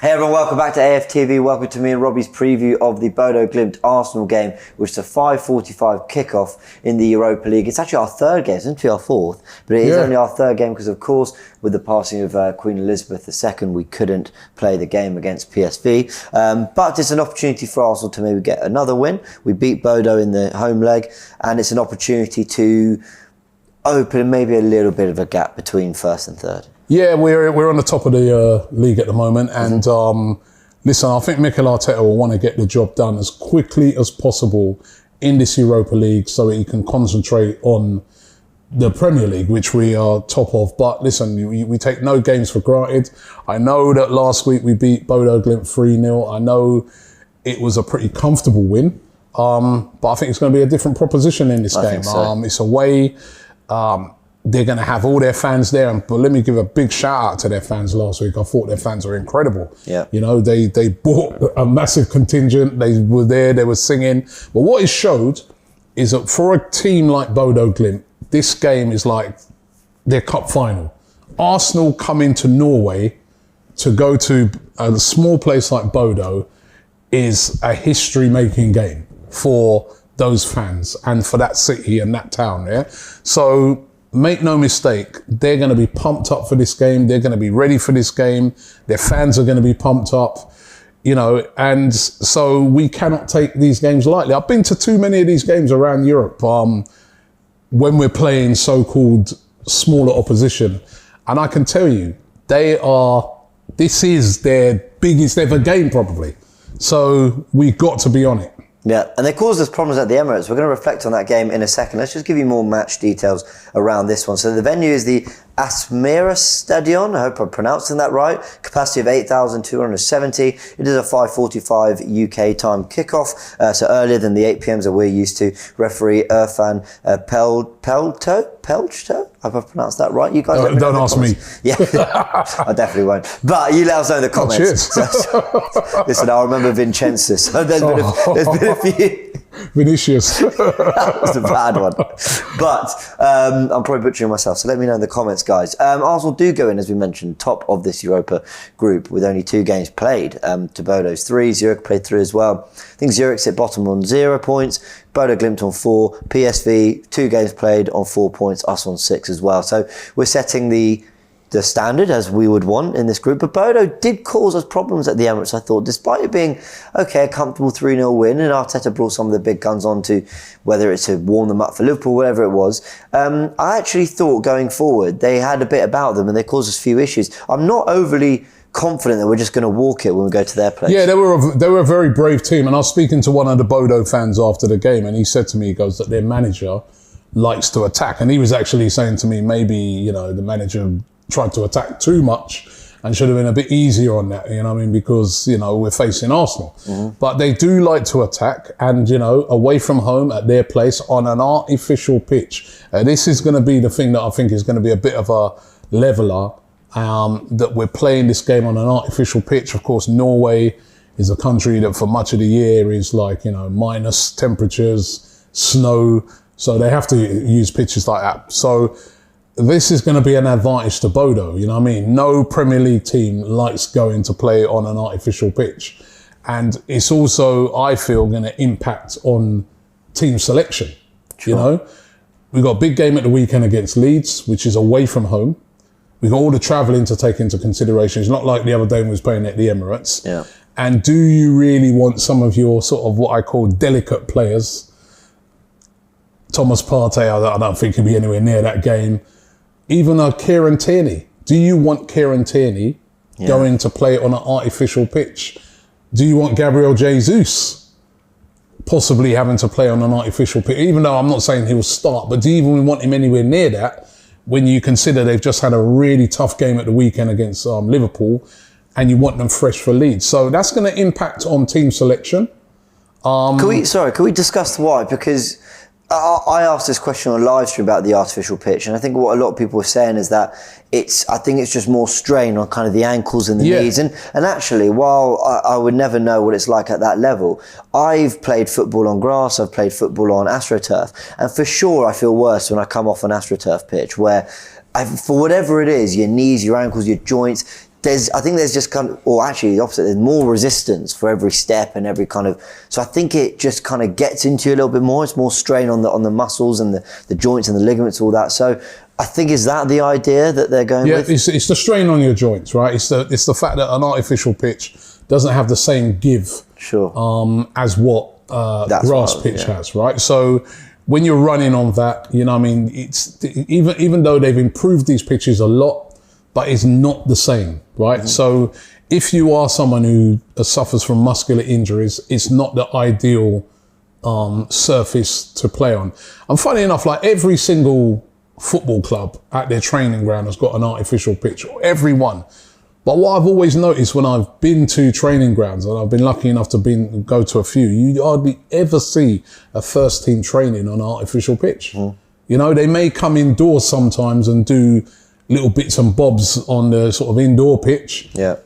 Hey everyone, welcome back to AFTV. Welcome to me and Robbie's preview of the Bodø Glimt Arsenal game, which is a 5:45 kickoff in the Europa League. It's actually our third game, it's meant to be our fourth, but it is only our third game because, of course, with the passing of Queen Elizabeth II, we couldn't play the game against PSV. But it's an opportunity for Arsenal to maybe get another win. We beat Bodø in the home leg, and it's an opportunity to open maybe a little bit of a gap between first and third. Yeah, we're on the top of the league at the moment, and listen, I think Mikel Arteta will want to get the job done as quickly as possible in this Europa League so that he can concentrate on the Premier League, which we are top of. But listen, we take no games for granted. I know that last week we beat Bodø Glimt 3-0. I know it was a pretty comfortable win, but I think it's going to be a different proposition in this game. So. It's away. They're going to have all their fans there. But let me give a big shout out to their fans last week. I thought their fans were incredible. Yeah. You know, they brought a massive contingent. They were there, they were singing. But what it showed is that for a team like Bodø Glimt, this game is like their cup final. Arsenal coming to Norway to go to a small place like Bodø is a history-making game for those fans and for that city and that town, yeah? So make no mistake, they're going to be pumped up for this game. They're going to be ready for this game. Their fans are going to be pumped up, you know, and so we cannot take these games lightly. I've been to too many of these games around Europe when we're playing so-called smaller opposition. And I can tell you, this is their biggest ever game probably. So we've got to be on it. Yeah, and they caused us problems at the Emirates. We're going to reflect on that game in a second. Let's just give you more match details around this one. So the venue is the Asmera Stadion. I hope I'm pronouncing that right. Capacity of 8,270. It is a 5:45 UK time kickoff, so earlier than the 8 p.m s that we're used to. Referee Irfan Pelto? Have I pronounced that right? You guys don't ask me. Yeah, I definitely won't. But you let us know in the comments. Listen, I remember Vincenzus. So there's been a few. Vinicius. That was a bad one. But I'm probably butchering myself, so let me know in the comments, guys. Arsenal do go in, as we mentioned, top of this Europa group with only 2 games played to Bodø's 3. Zurich played 3 as well. I think Zurich sit bottom on 0 points. Bodø Glimt on 4. PSV, 2 games played on 4 points. Us on 6 as well. So we're setting the standard as we would want in this group. But Bodø did cause us problems at the Emirates, I thought, despite it being, okay, a comfortable 3-0 win, and Arteta brought some of the big guns on to, whether it's to warm them up for Liverpool, whatever it was. I actually thought going forward, they had a bit about them and they caused us a few issues. I'm not overly confident that we're just going to walk it when we go to their place. Yeah, they were a very brave team. And I was speaking to one of the Bodø fans after the game, and he said to me, he goes, that their manager likes to attack. And he was actually saying to me, maybe, you know, the manager tried to attack too much and should have been a bit easier on that, you know what I mean? Because, you know, we're facing Arsenal. But they do like to attack, and, you know, away from home at their place on an artificial pitch. This is going to be the thing that I think is going to be a bit of a leveller, that we're playing this game on an artificial pitch. Of course, Norway is a country that for much of the year is like, you know, minus temperatures, snow. So they have to use pitches like that. So this is going to be an advantage to Bodø, you know what I mean? No Premier League team likes going to play on an artificial pitch. And it's also, I feel, going to impact on team selection, you know? We've got a big game at the weekend against Leeds, which is away from home. We've got all the travelling to take into consideration. It's not like the other day when we was playing at the Emirates. Yeah. And do you really want some of your sort of what I call delicate players? Thomas Partey, I don't think he'll be anywhere near that game. Even a Kieran Tierney. Do you want Kieran Tierney going to play on an artificial pitch? Do you want Gabriel Jesus possibly having to play on an artificial pitch? Even though I'm not saying he'll start, but do you even want him anywhere near that when you consider they've just had a really tough game at the weekend against Liverpool and you want them fresh for Leeds? So that's going to impact on team selection. Can we discuss why? Because I asked this question on live stream about the artificial pitch, and I think what a lot of people are saying is that I think it's just more strain on kind of the ankles and the knees. And actually, while I would never know what it's like at that level, I've played football on grass, I've played football on AstroTurf, and for sure I feel worse when I come off an AstroTurf pitch where for whatever it is, your knees, your ankles, your joints, I think there's just kind of, or actually the opposite, there's more resistance for every step and every kind of, so I think it just kind of gets into you a little bit more. It's more strain on the muscles and the joints and the ligaments, all that. So I think, is that the idea that they're going with? Yeah, it's the strain on your joints, right? It's the fact that an artificial pitch doesn't have the same give as what grass pitch has, right? So when you're running on that, you know what I mean, it's even though they've improved these pitches a lot, but it's not the same, right? So if you are someone who suffers from muscular injuries, it's not the ideal surface to play on. And funny enough, like every single football club at their training ground has got an artificial pitch, every one. But what I've always noticed when I've been to training grounds, and I've been lucky enough to go to a few, you hardly ever see a first team training on an artificial pitch. You know, they may come indoors sometimes and do little bits and bobs on the sort of indoor pitch. Yeah.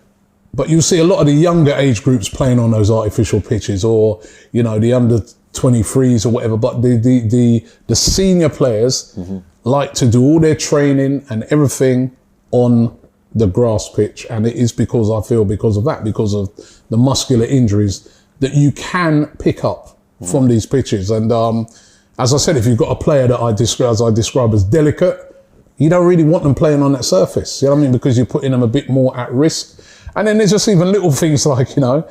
But you'll see a lot of the younger age groups playing on those artificial pitches, or, you know, the under 23s or whatever. But the senior players like to do all their training and everything on the grass pitch. And it is because of that, because of the muscular injuries that you can pick up from these pitches. And as I said, if you've got a player that I describe as delicate, you don't really want them playing on that surface, you know what I mean? Because you're putting them a bit more at risk. And then there's just even little things like, you know,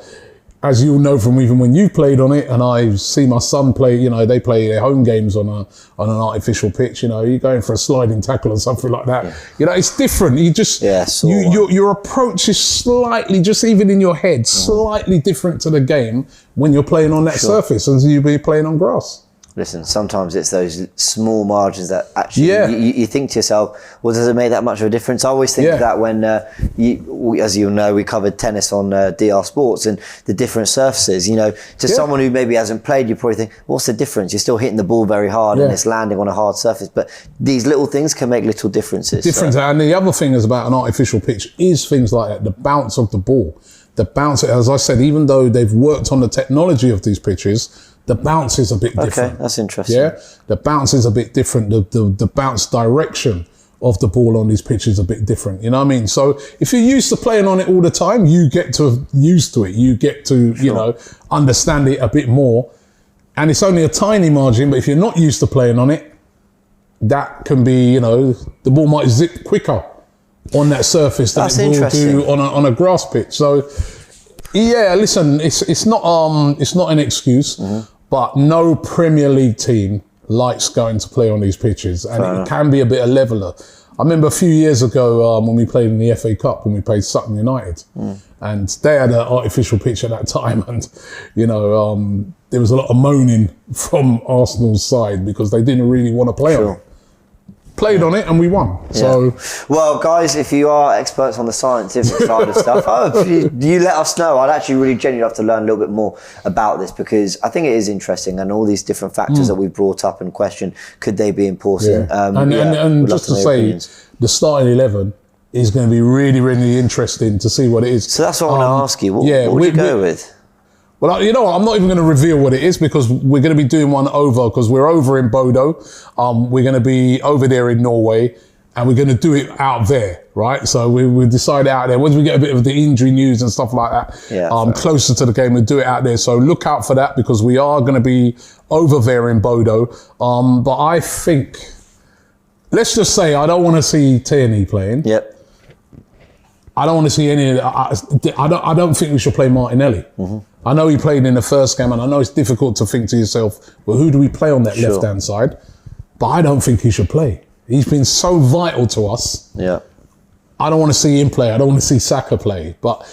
as you'll know from even when you played on it, and I see my son play, you know, they play their home games on an artificial pitch, you know, you're going for a sliding tackle or something like that. Yeah. You know, it's different. You just, your approach is slightly, just even in your head, slightly different to the game when you're playing on that surface as you'd be playing on grass. Listen, sometimes it's those small margins that actually you think to yourself, well, does it make that much of a difference? I always think of that when, as you know, we covered tennis on DR Sports and the different surfaces. You know, to someone who maybe hasn't played, you probably think, what's the difference? You're still hitting the ball very hard and it's landing on a hard surface. But these little things can make little differences. And the other thing is about an artificial pitch is things like that, the bounce of the ball. The bounce, as I said, even though they've worked on the technology of these pitches, the bounce is a bit different. Okay, that's interesting. Yeah, the bounce is a bit different. The bounce direction of the ball on these pitches is a bit different. You know what I mean? So if you're used to playing on it all the time, you get to used to it. You get to, you know, understand it a bit more. And it's only a tiny margin, but if you're not used to playing on it, that can be, you know, the ball might zip quicker on that surface than it will do on a grass pitch. So yeah, listen, it's not an excuse, but no Premier League team likes going to play on these pitches, and it can be a bit of leveler. I remember a few years ago when we played in the FA Cup, when we played Sutton United, and they had an artificial pitch at that time, and you know there was a lot of moaning from Arsenal's side because they didn't really want to play on it. Played on it and we won. So, well, guys, if you are experts on the scientific side of stuff, you let us know. I'd actually really genuinely love to learn a little bit more about this, because I think it is interesting, and all these different factors that we've brought up and questioned, could they be important? And just to say, the starting 11 is going to be really, really interesting to see what it is. So that's what I want to ask you. What would you go with? Well, you know what, I'm not even going to reveal what it is, because we're going to be doing one over, because we're over in Bodø. We're going to be over there in Norway, and we're going to do it out there, right? So we decide out there. Once we get a bit of the injury news and stuff like that, closer to the game, we'll do it out there. So look out for that, because we are going to be over there in Bodø. But I think, let's just say, I don't want to see Tierney playing. Yep. I don't want to see any of I don't think we should play Martinelli. I know he played in the first game, and I know it's difficult to think to yourself, well, who do we play on that left-hand side? But I don't think he should play. He's been so vital to us. Yeah. I don't want to see him play. I don't want to see Saka play. But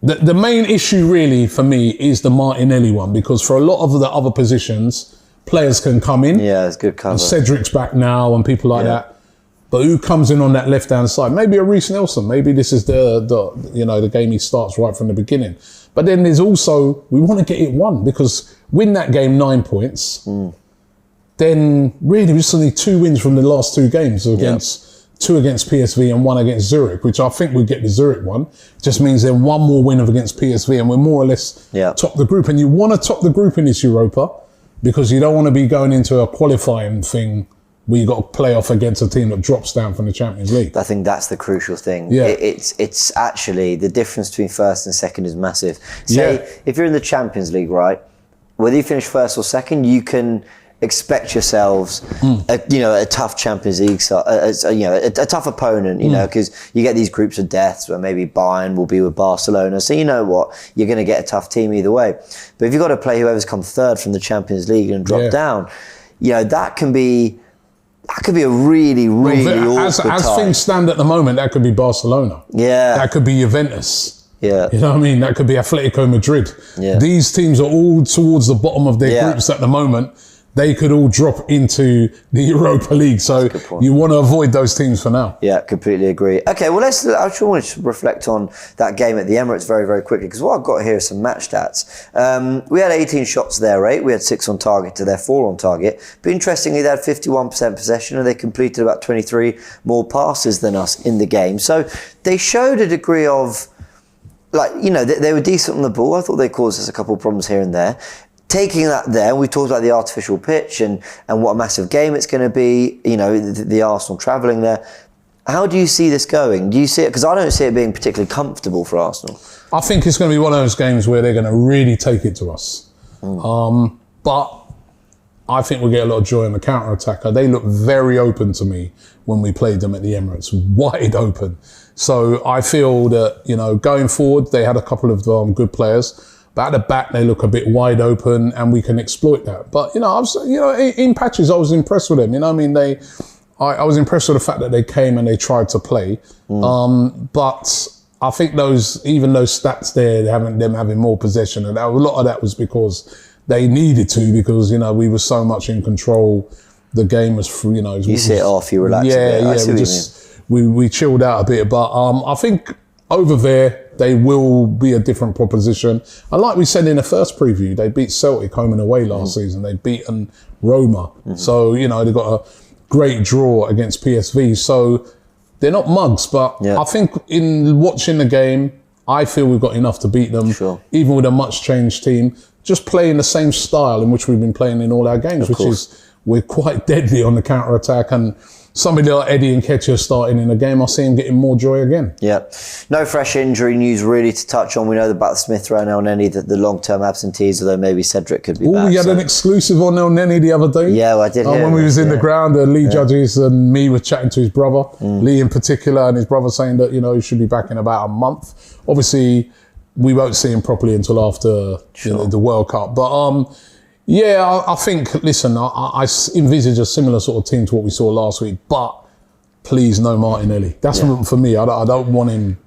the main issue really for me is the Martinelli one, because for a lot of the other positions, players can come in. Yeah, it's good cover. And Cedric's back now and people like that. But who comes in on that left-hand side? Maybe a Reece Nelson. Maybe this is the game he starts right from the beginning. But then there's also, we want to get it won, because win that game 9 points, then really we just need 2 wins from the last 2 games, two against PSV and 1 against Zurich, which I think we'll get the Zurich one. Just means then 1 more win against PSV and we're more or less top the group. And you want to top the group in this Europa, because you don't want to be going into a qualifying thing we got to play off against a team that drops down from the Champions League. I think that's the crucial thing. Yeah. It's actually the difference between first and second is massive. Say, if you're in the Champions League, right, whether you finish first or second, you can expect yourselves, a tough Champions League, a tough opponent, because you get these groups of deaths where maybe Bayern will be with Barcelona. So you know what, you're going to get a tough team either way. But if you've got to play whoever's come third from the Champions League and drop down, that can be a really, really awkward as time. things stand at the moment, that could be Barcelona. Yeah. That could be Juventus. Yeah. You know what I mean? That could be Atletico Madrid. Yeah. These teams are all towards the bottom of their groups at the moment. They could all drop into the Europa League. So you want to avoid those teams for now. Yeah, completely agree. Okay, well, I actually want to reflect on that game at the Emirates very, very quickly, because what I've got here is some match stats. We had 18 shots to their 8. We had 6 on target to their 4 on target. But interestingly, they had 51% possession and they completed about 23 more passes than us in the game. So they showed a degree of, they were decent on the ball. I thought they caused us a couple of problems here and there. Taking that there, we talked about the artificial pitch and what a massive game it's going to be, the Arsenal travelling there. How do you see this going? Do you see it? Because I don't see it being particularly comfortable for Arsenal. I think it's going to be one of those games where they're going to really take it to us. But I think we'll get a lot of joy on the counter-attack. They look very open to me when we played them at the Emirates, wide open. So I feel that, going forward, they had a couple of good players. But at the back, they look a bit wide open, and we can exploit that. But in patches, I was impressed with them. I was impressed with the fact that they came and they tried to play. But I think those stats there, them having more possession, and a lot of that was because they needed to, because we were so much in control. The game was free. You sit off, you relax. We chilled out a bit. But I think over there, they will be a different proposition. And like we said in the first preview, they beat Celtic home and away last season. They've beaten Roma. So, they got a great draw against PSV. So they're not mugs, but I think in watching the game, I feel we've got enough to beat them, even with a much changed team. Just playing the same style in which we've been playing in all our games, which is we're quite deadly on the counter-attack. And somebody like Eddie Nketiah starting in the game, I see him getting more joy again. Yeah. No fresh injury news really to touch on. We know about the Smith Rowe and El Neni, the long-term absentees, although maybe Cedric could be back. You had an exclusive on El Neni the other day. Yeah, well, I did hear when we was in the ground, Lee Judges and me were chatting to his brother, Lee in particular, and his brother saying that, he should be back in about a month. Obviously, we won't see him properly until after the World Cup. But I think, listen, I envisage a similar sort of team to what we saw last week, but please no Martinelli. That's for me. I don't want him.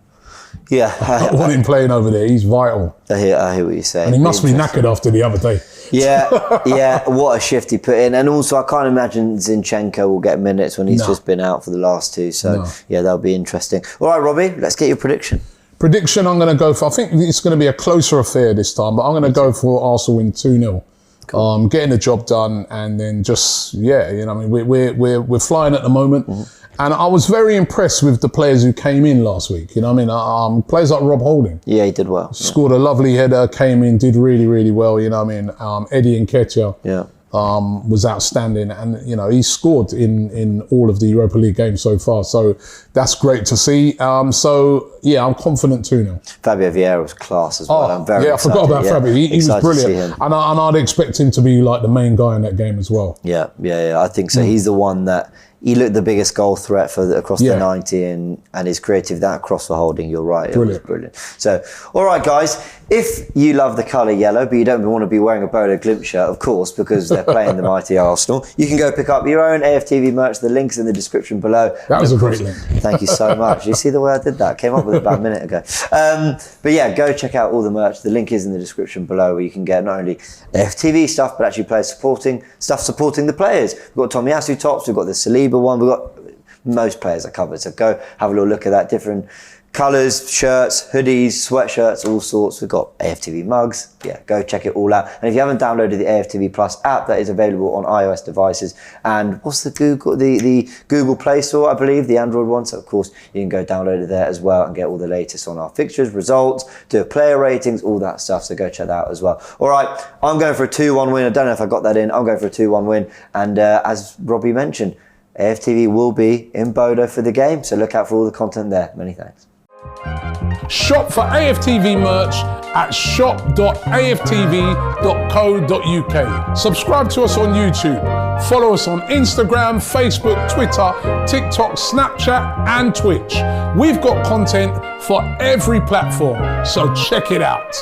Yeah, I don't want him playing over there. He's vital. I hear what you're saying. And he must be knackered after the other day. Yeah. What a shift he put in. And also, I can't imagine Zinchenko will get minutes when he's just been out for the last 2. So, that'll be interesting. All right, Robbie, let's get your prediction. I'm going to go for, I think it's going to be a closer affair this time, but I'm going to go for Arsenal win 2-0. Cool. Getting the job done, and then just we're flying at the moment, and I was very impressed with the players who came in last week. Players like Rob Holding. Yeah, he did well. Scored a lovely header, came in, did really, really well. Eddie Nketiah was outstanding, and he scored in all of the Europa League games so far. So that's great to see. I'm confident 2-0. Fabio Vieira was class as well. I'm very excited. I forgot about Fabio. He was brilliant, and I'd expect him to be like the main guy in that game as well. Yeah. I think so. He's the one that. He looked the biggest goal threat across the 90, and his creative that cross for Holding. You're right, it was brilliant. So, all right, guys, if you love the colour yellow, but you don't want to be wearing a Bodø Glimt shirt, of course, because they're playing the mighty Arsenal, you can go pick up your own AFTV merch. The link's in the description below. That was a great link. Thank you so much. You see the way I did that? Came up with it about a minute ago. But go check out all the merch. The link is in the description below, where you can get not only AFTV stuff, but actually players supporting the players. We've got Tomiyasu tops, we've got the Saliba one, we've got most players are covered, so go have a little look at that. Different colours, shirts, hoodies, sweatshirts, all sorts. We've got AFTV mugs. Go check it all out. And if you haven't downloaded the AFTV Plus app, that is available on iOS devices. And what's the Google Play Store, I believe, the Android one. So of course you can go download it there as well and get all the latest on our fixtures, results, do player ratings, all that stuff. So go check that out as well. All right, I'm going for a 2-1 win. I don't know if I got that in. I'm going for a 2-1 win. And as Robbie mentioned, AFTV will be in Bodø for the game, so look out for all the content there. Many thanks. Shop for AFTV merch at shop.aftv.co.uk. Subscribe to us on YouTube. Follow us on Instagram, Facebook, Twitter, TikTok, Snapchat, and Twitch. We've got content for every platform, so check it out.